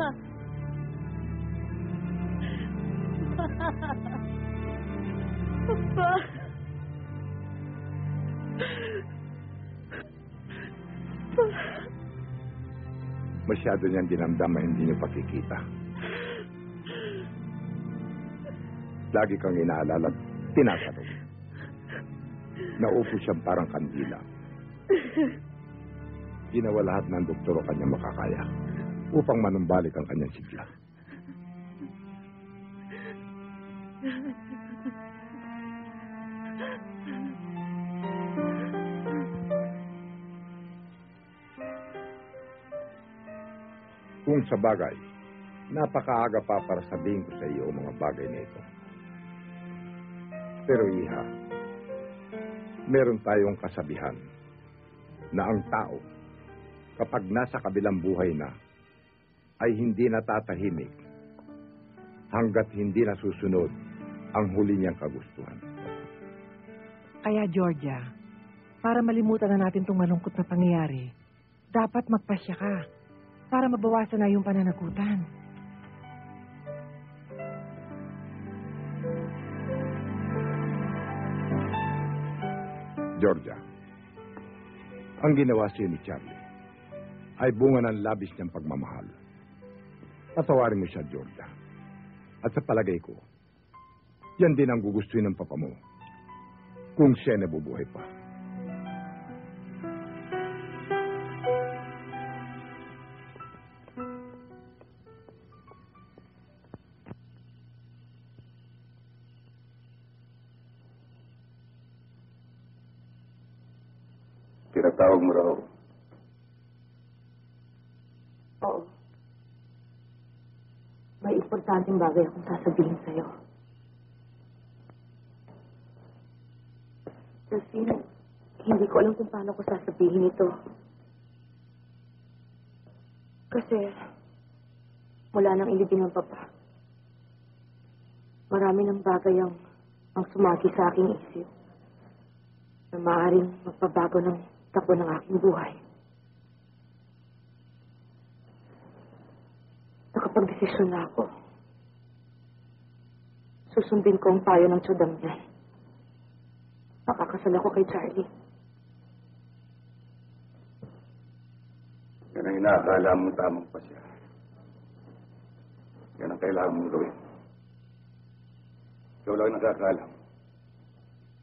Papa. Masyado niyang dinamdam na hindi niyo pakikita. Lagi kang inaalala at tinatanong. Naupo siyang parang kandila. Ginawa lahat ng doktor o kanyang makakaya upang manumbalik ang kanyang sigla. Kung sa bagay, napakaaga pa para sabihin ko sa iyo ang mga bagay na ito. Pero iha, meron tayong kasabihan na ang tao, kapag nasa kabilang buhay na, ay hindi natatahimik hanggat hindi nasusunod ang huli niyang kagustuhan. Kaya, Georgia, para malimutan na natin itong malungkot na pangyayari, dapat magpasya ka para mabawasan na yung pananagutan. Georgia, ang ginawa sa'yo ni Charlie ay bunga ng labis niyang pagmamahal. Patawarin mo siya, Georgia. At sa palagay ko, yan din ang gugustuhin ng papa mo kung siya nabubuhay pa. Tinatawag mo raw. Oo. May importanteng bagay akong sasabihin sa'yo. Delphine, hindi ko alam kung paano ko sasabihin ito. Kasi, mula nang ilibing ng papa, marami ng bagay ang sumagi sa aking isip na maaaring magpabago ng takbo ng aking buhay. Nakapag-desisyon na ako. Susundin ko ang payo ng tiyodang niya. Makakasal ako kay Charlie. Yan ang inaakala mong tamang pasya. Yan ang kailangan mong gawin. Ikaw lang nakakalam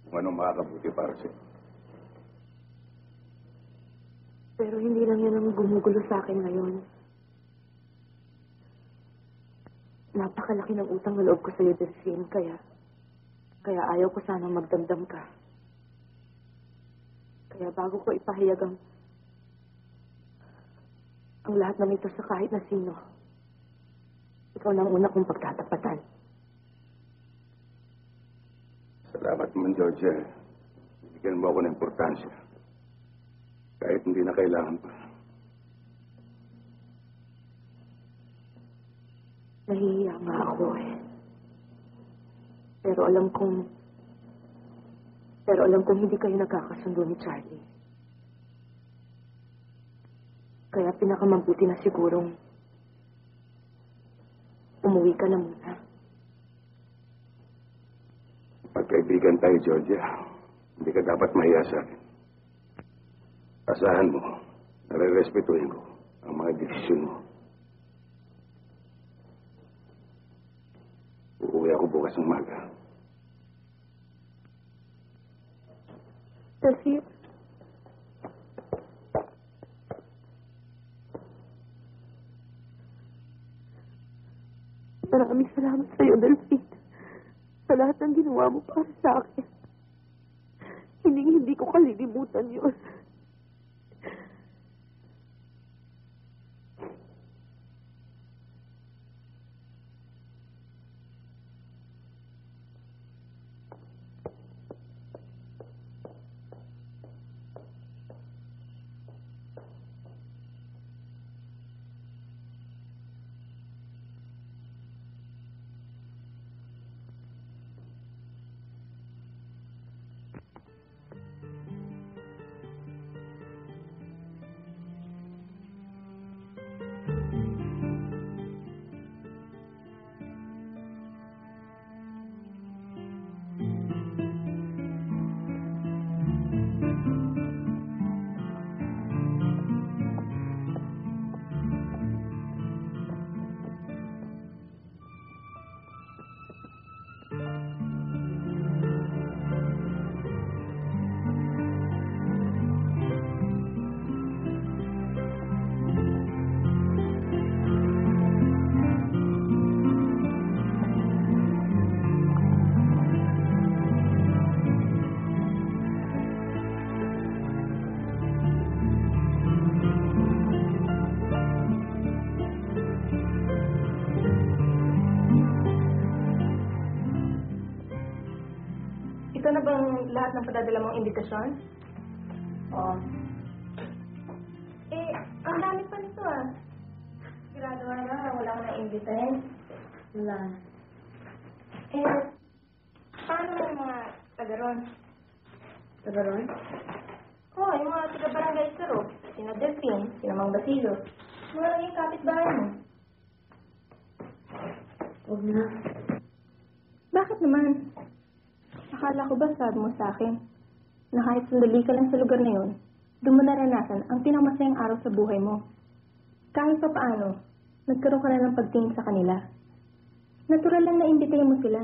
kung anong makakabuti para sa'yo. Pero hindi lang yan ang gumugulo sa akin ngayon. Napakalaki ng utang na loob ko sa'yo, Delphine, kaya ayaw ko sanang magdamdam ka. Kaya bago ko ipahayag ang lahat ng ito sa kahit na sino, ikaw na ang una kong pagtatapatan. Salamat naman, Georgia. Bigyan mo ako ng importansya. Kahit hindi na kailangan pa. Nahihiya nga ako eh. Pero alam kong hindi kayo nagkakasundo ni Charlie. Kaya pinakamabuti na sigurong umuwi ka na muna. Magkaibigan tayo, Georgia. Hindi ka dapat mahiya sa akin. Asahan mo, nare-respetuhin ko ang mga desisyon mo. Uuwi ako bukas ng umaga. Delphine? Maraming salamat sa iyo, Delphine. Sa lahat ng ginawa mo para sa akin. Hindi ko kalilimutan yun. na bang lahat ng padadala mong imbitasyon? Oo. Ang dami pa nito ah. Sigurado nga na wala ko na imbitahin. Wala. Paano mo yung mga taga-ron? Taga-ron? Oo, yung mga taga-barangay Saro. Sina Delphine, sina Mang Basilo. Mga naging kapitbahay mo. Huwag na. Bakit naman? Akala ko ba sabi mo sa akin na kahit sandali ka lang sa lugar na yun, doon mo naranasan ang pinakamasayang araw sa buhay mo. Kahit pa paano, nagkaroon ka na ng pagtingin sa kanila. Natural lang na imbitahin mo sila.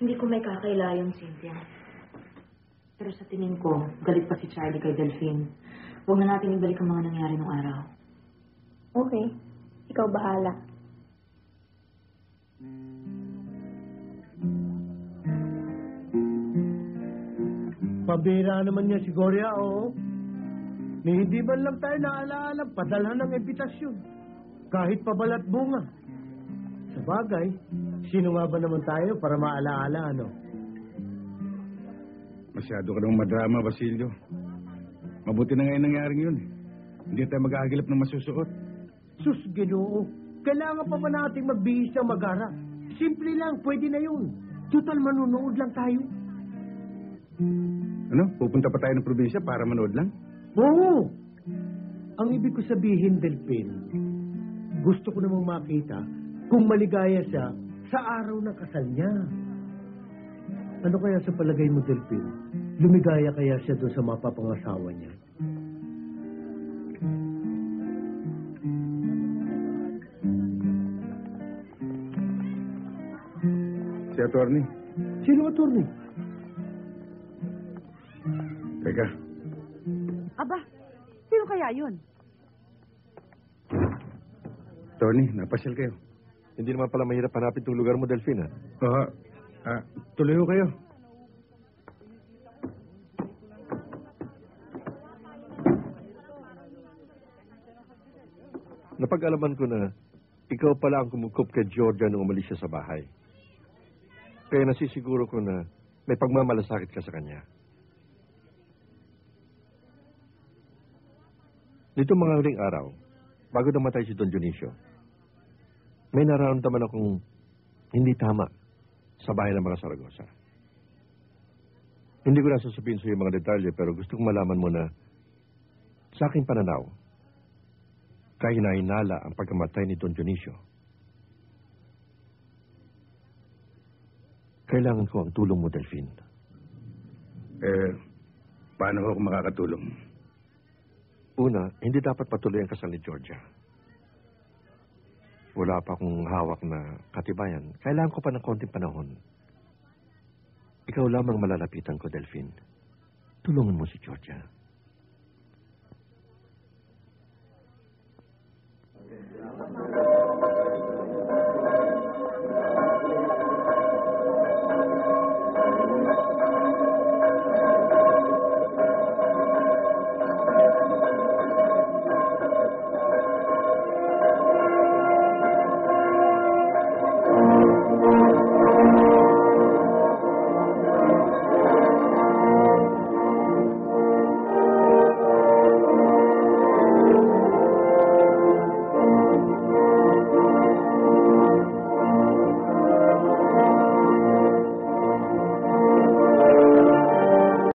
Hindi ko may kakailayon, Cynthia. Pero sa tingin ko, galit pa si Charlie kay Delphine. Huwag na natin ibalik ang mga nangyari nung araw. Okay, ikaw bahala. Pabira naman niya si Gloria, oo. Ni hindi man lang tayo naalaala, padalhan ng imbitasyon. Kahit pabalat bunga. Sa bagay, sino nga ba naman tayo para maalaala, ano? Masyado ka namang madrama, Basilio. Mabuti na ngayon nangyaring yun. Hindi tayo mag-aagilap ng masusuot. Sus, Ginoo. Kailangan pa ba nating magbihis ng mag-ara? Simple lang, pwede na yun. Total, manunood lang tayo. Ano? Pupunta pa tayo ng probinsya para manood lang? Oo! Ang ibig ko sabihin, Delphine, gusto ko namang makita kung maligaya siya sa araw ng kasal niya. Ano kaya sa palagay mo, Delphine? Lumigaya kaya siya doon sa mapapangasawa niya? Si attorney. Sino attorney? Teka, Aba, sino kaya yun? attorney, napasyal kayo. Hindi naman pala mahirap hanapin itong lugar mo, Delphine, ha? Oo. Tuloy ho kayo. Napag-alaman ko na ikaw pala ang kumukup kay Georgia nung umalis siya sa bahay. Kaya nasisiguro ko na may pagmamalasakit ka sa kanya. Nito mga huling araw, bago namatay si Don Dionisio, may nararamdaman akong hindi tama sa bahay ng mga Saragosa. Hindi ko na sasabihin sa iyo mga detalye, pero gusto kong malaman mo na sa aking pananaw, kahinahinala ang pagkamatay ni Don Dionisio. Kailangan ko ang tulong mo, Delphine. Paano ho ako makakatulong? Una, hindi dapat patuloy ang kasal ni Georgia. Wala pa akong hawak na katibayan. Kailangan ko pa ng konting panahon. Ikaw lamang malalapitan ko, Delphine. Tulungan mo si Georgia.